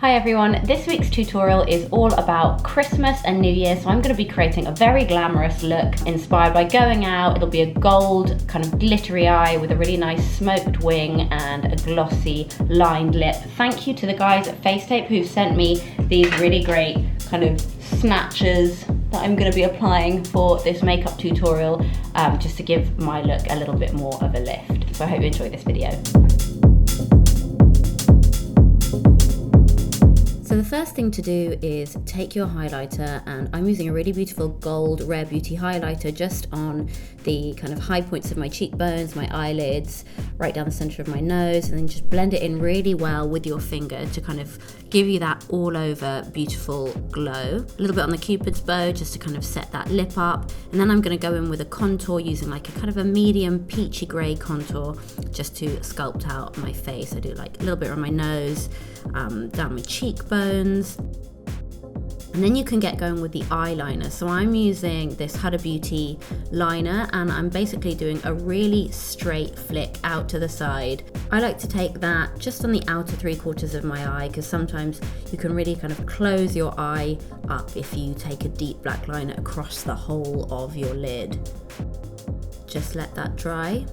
Hi everyone, this week's tutorial is all about Christmas and New Year, so I'm going to be creating a very glamorous look inspired by going out. It'll be a gold kind of glittery eye with a really nice smoked wing and a glossy lined lip. Thank you to the guys at Face Tape who sent me these really great kind of snatches that I'm going to be applying for this makeup tutorial, just to give my look a little bit more of a lift. So I hope you enjoy this video. So the first thing to do is take your highlighter, and I'm using a really beautiful gold Rare Beauty highlighter just on the kind of high points of my cheekbones, my eyelids, right down the center of my nose, and then just blend it in really well with your finger to kind of give you that all over beautiful glow. A little bit on the Cupid's bow just to kind of set that lip up, and then I'm going to go in with a contour using like a kind of a medium peachy grey contour just to sculpt out my face. I do like a little bit on my nose, down my cheekbones, and then you can get going with the eyeliner. So I'm using this Huda Beauty liner, and I'm basically doing a really straight flick out to the side. I like to take that just on the outer 3/4 of my eye, because sometimes you can really kind of close your eye up if you take a deep black liner across the whole of your lid. Just let that dry.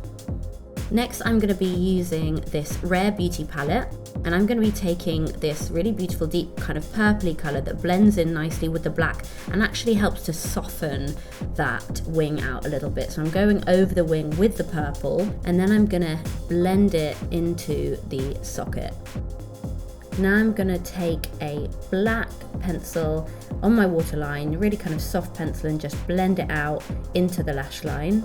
Next, I'm going to be using this Rare Beauty palette, and I'm going to be taking this really beautiful deep kind of purpley colour that blends in nicely with the black and actually helps to soften that wing out a little bit. So I'm going over the wing with the purple, and then I'm going to blend it into the socket. Now I'm going to take a black pencil on my waterline, really kind of soft pencil, and just blend it out into the lash line.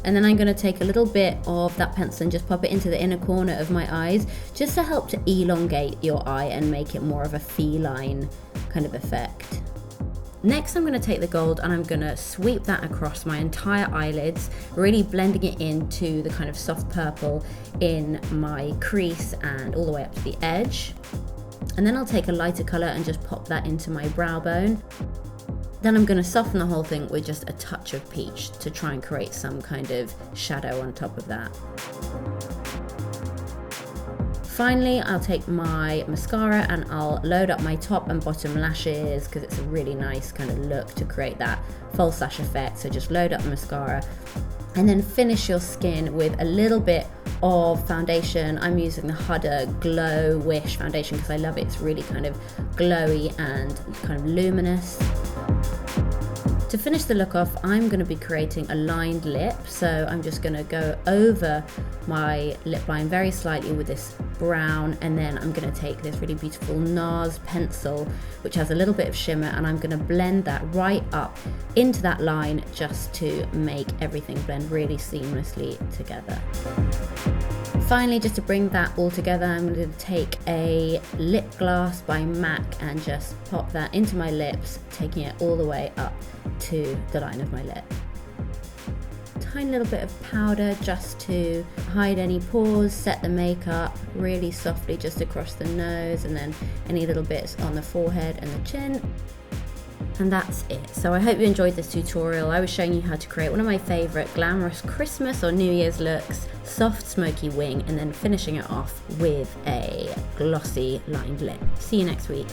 And then I'm going to take a little bit of that pencil and just pop it into the inner corner of my eyes, just to help to elongate your eye and make it more of a feline kind of effect. Next, I'm going to take the gold and I'm going to sweep that across my entire eyelids, really blending it into the kind of soft purple in my crease and all the way up to the edge. And then I'll take a lighter colour and just pop that into my brow bone. Then I'm going to soften the whole thing with just a touch of peach to try and create some kind of shadow on top of that. Finally, I'll take my mascara and I'll load up my top and bottom lashes, because it's a really nice kind of look to create that false lash effect. So just load up the mascara and then finish your skin with a little bit of foundation. I'm using the Huda Glow Wish foundation because I love it. It's really kind of glowy and kind of luminous. To finish the look off, I'm going to be creating a lined lip, so I'm just going to go over my lip line very slightly with this brown, and then I'm going to take this really beautiful NARS pencil which has a little bit of shimmer, and I'm going to blend that right up into that line just to make everything blend really seamlessly together. Finally, just to bring that all together, I'm going to take a lip gloss by MAC and just pop that into my lips, taking it all the way up to the line of my lip. Tiny little bit of powder just to hide any pores, set the makeup really softly just across the nose, and then any little bits on the forehead and the chin. And that's it. So I hope you enjoyed this tutorial. I was showing you how to create one of my favourite glamorous Christmas or New Year's looks, soft smoky wing, and then finishing it off with a glossy lined lip. See you next week.